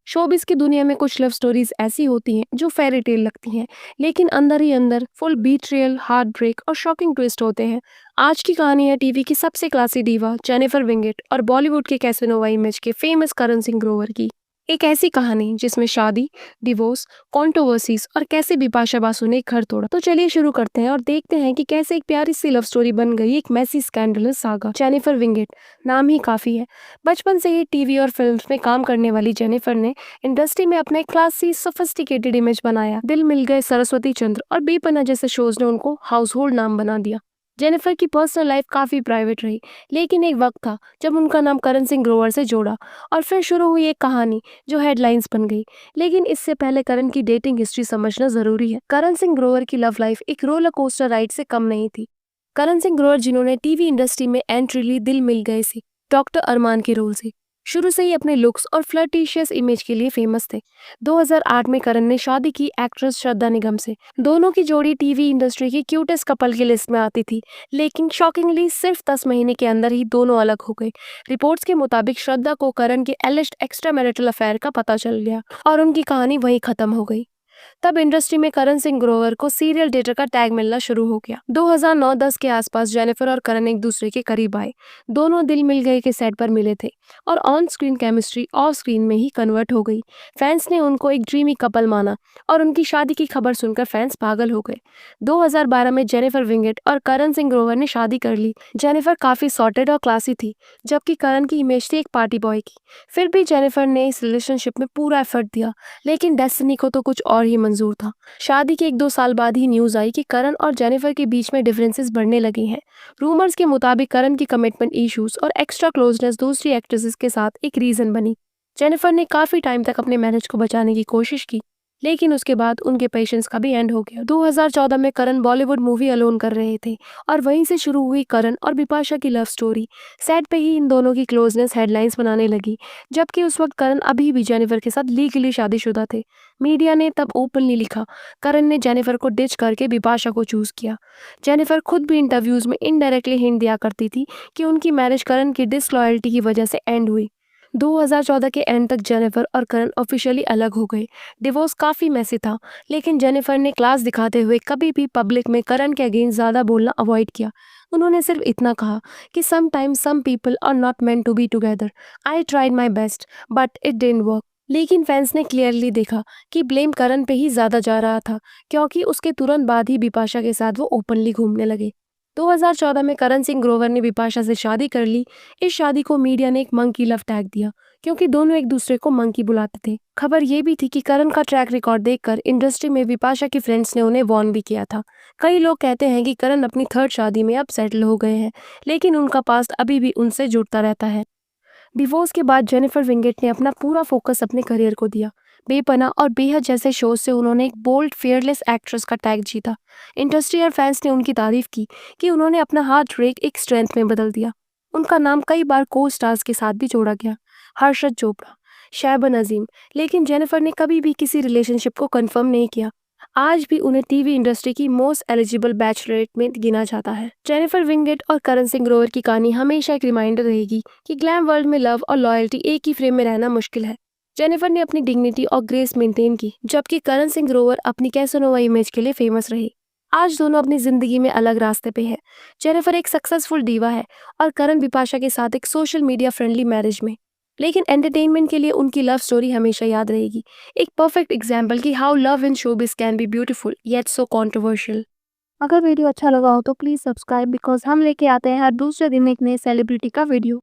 Showbiz की दुनिया में कुछ लव स्टोरीज ऐसी होती हैं जो फेरी टेल लगती हैं, लेकिन अंदर ही अंदर फुल बीट्रियल, हार्ट ब्रेक और शॉकिंग ट्विस्ट होते हैं। आज की कहानी है टीवी की सबसे क्लासी डीवा जेनिफर विंगेट और बॉलीवुड के कैसेनोवा इमेज के फेमस करण सिंह ग्रोवर की। एक ऐसी कहानी जिसमें शादी, डिवोर्स, कंट्रोवर्सीज और कैसे बिपाशा बासु ने घर तोड़ा। तो चलिए शुरू करते हैं और देखते हैं कि कैसे एक प्यारी सी लव स्टोरी बन गई एक messy scandalous saga. Jennifer Wingate नाम ही काफी है। बचपन से ही टीवी और फिल्म्स में काम करने वाली जेनिफर ने इंडस्ट्री में अपना एक क्लासी सोफिस्टिकेटेड इमेज बनाया। दिल मिल गए, सरस्वती चंद्र और बेपना जैसे शोज ने उनको हाउस होल्ड नाम बना दिया। जेनिफर की पर्सनल लाइफ काफी प्राइवेट रही, लेकिन एक वक्त था जब उनका नाम करण सिंह ग्रोवर से जोड़ा और फिर शुरू हुई एक कहानी जो हेडलाइंस बन गई। लेकिन इससे पहले करण की डेटिंग हिस्ट्री समझना जरूरी है। करण सिंह ग्रोवर की लव लाइफ एक रोलर कोस्टर राइड से कम नहीं थी। करण सिंह ग्रोवर जिन्होंने टीवी इंडस्ट्री में एंट्री ली दिल मिल गए से डॉक्टर अरमान के रोल से, शुरू से ही अपने लुक्स और फ्लर्टिशियस इमेज के लिए फेमस थे। 2008 में करण ने शादी की एक्ट्रेस श्रद्धा निगम से। दोनों की जोड़ी टीवी इंडस्ट्री की क्यूटेस्ट कपल की लिस्ट में आती थी, लेकिन शॉकिंगली सिर्फ 10 महीने के अंदर ही दोनों अलग हो गए। रिपोर्ट्स के मुताबिक श्रद्धा को करण के एलिस्ड एक्स्ट्रा मैरिटल अफेयर का पता चल गया और उनकी कहानी वहीं खत्म हो गई। तब इंडस्ट्री में करण सिंह ग्रोवर को सीरियल डेटर का टैग मिलना शुरू हो गया। 2009-10 के आसपास जेनिफर और करण एक दूसरे के करीब आए। दोनों दिल मिल गए के सेट पर मिले थे और on screen chemistry of screen में ही कन्वर्ट हो गई। फैंस ने उनको एक ड्रीमी कपल माना और उनकी शादी की खबर सुनकर फैंस पागल हो गए। 2012 में जेनिफर विंगेट और करण सिंह ग्रोवर ने शादी कर ली। जेनिफर काफी सॉर्टेड और क्लासी थी, जबकि करण की इमेज थी एक पार्टी बॉय की। फिर भी जेनिफर ने इस रिलेशनशिप में पूरा एफर्ट दिया, लेकिन डेस्टिनी को तो कुछ और ही मंजूर था। शादी के 1-2 साल बाद ही न्यूज आई कि करण और जेनिफर के बीच में डिफरेंसेस बढ़ने लगे हैं। रूमर्स के मुताबिक करण की कमिटमेंट इश्यूज और एक्स्ट्रा क्लोजनेस दूसरी एक्ट्रेसेस के साथ एक रीजन बनी। जेनिफर ने काफी टाइम तक अपने मैरिज को बचाने की कोशिश की, लेकिन उसके बाद उनके पेशेंस का भी एंड हो गया। 2014 में करण बॉलीवुड मूवी अलोन कर रहे थे और वहीं से शुरू हुई करण और बिपाशा की लव स्टोरी। सेट पे ही इन दोनों की क्लोजनेस हेडलाइंस बनाने लगी, जबकि उस वक्त करण अभी भी जेनिफर के साथ लीगली शादीशुदा थे। मीडिया ने तब ओपनली लिखा, करण ने जेनिफर को डिच करके बिपाशा को चूज किया। जेनिफर खुद भी इंटरव्यूज में इनडायरेक्टली हिंट दिया करती थी कि उनकी मैरिज करण की डिसलॉयल्टी की वजह से एंड हुई। 2014 के एंड तक जेनिफर और करण ऑफिशियली अलग हो गए। डिवोर्स काफी मैसी था, लेकिन जेनिफर ने क्लास दिखाते हुए कभी भी पब्लिक में करण के अगेंस्ट ज्यादा बोलना अवॉइड किया। उन्होंने सिर्फ इतना कहा कि sometimes some people are not meant to be together. I tried my best but it didn't work. लेकिन फैंस ने क्लियरली देखा कि ब्लेम करण पे ही ज्यादा जा रहा था, क्योंकि उसके तुरंत बाद ही बिपाशा के साथ वो ओपनली घूमने लगे। 2014 में करण सिंह ग्रोवर ने बिपाशा से शादी कर ली। इस शादी को मीडिया ने एक मंकी लव टैग दिया, क्योंकि दोनों एक दूसरे को मंकी बुलाते थे। खबर ये भी थी कि करण का ट्रैक रिकॉर्ड देखकर इंडस्ट्री में बिपाशा की फ्रेंड्स ने उन्हें वॉर्न भी किया था। कई लोग कहते हैं कि करण अपनी थर्ड शादी में अब सेटल हो गए हैं, लेकिन उनका पास्ट अभी भी उनसे जुड़ता रहता है। डिवोर्स के बाद जेनिफर विंगेट ने अपना पूरा फोकस अपने करियर को दिया। बेपना और बेहद जैसे शोज से उन्होंने एक बोल्ड फेयरलेस एक्ट्रेस का टैग जीता। इंडस्ट्री और फैंस ने उनकी तारीफ की कि उन्होंने अपना हार्ट ब्रेक एक स्ट्रेंथ में बदल दिया। उनका नाम कई बार को स्टार्स के साथ भी जोड़ा गया, हर्षद चोपड़ा, शहबाज अजीम, लेकिन जेनिफर ने कभी भी किसी रिलेशनशिप को कंफर्म नहीं किया। आज भी उन्हें टीवी इंडस्ट्री की मोस्ट एलिजिबल बैचलरेट में गिना जाता है। जेनिफर विंगेट और करण सिंह ग्रोवर की कहानी हमेशा एक रिमाइंडर रहेगी कि ग्लैम वर्ल्ड में लव और लॉयल्टी एक ही फ्रेम में रहना मुश्किल है। जेनिफर ने अपनी डिग्निटी और ग्रेस मेंटेन की, जबकि करण सिंह ग्रोवर अपनी कैसनोवा इमेज के लिए फेमस रहे। आज दोनों अपनी जिंदगी में अलग रास्ते पे है। जेनिफर एक सक्सेसफुल डीवा है और करण बिपाशा के साथ एक सोशल मीडिया फ्रेंडली मैरिज में। लेकिन एंटरटेनमेंट के लिए उनकी लव स्टोरी हमेशा याद रहेगी। एक परफेक्ट एग्जाम्पल कि how love in showbiz can be beautiful yet so controversial. अगर वीडियो अच्छा लगा हो तो प्लीज सब्सक्राइब, बिकॉज हम लेके आते हैं हर दूसरे दिन एक नए सेलिब्रिटी का वीडियो।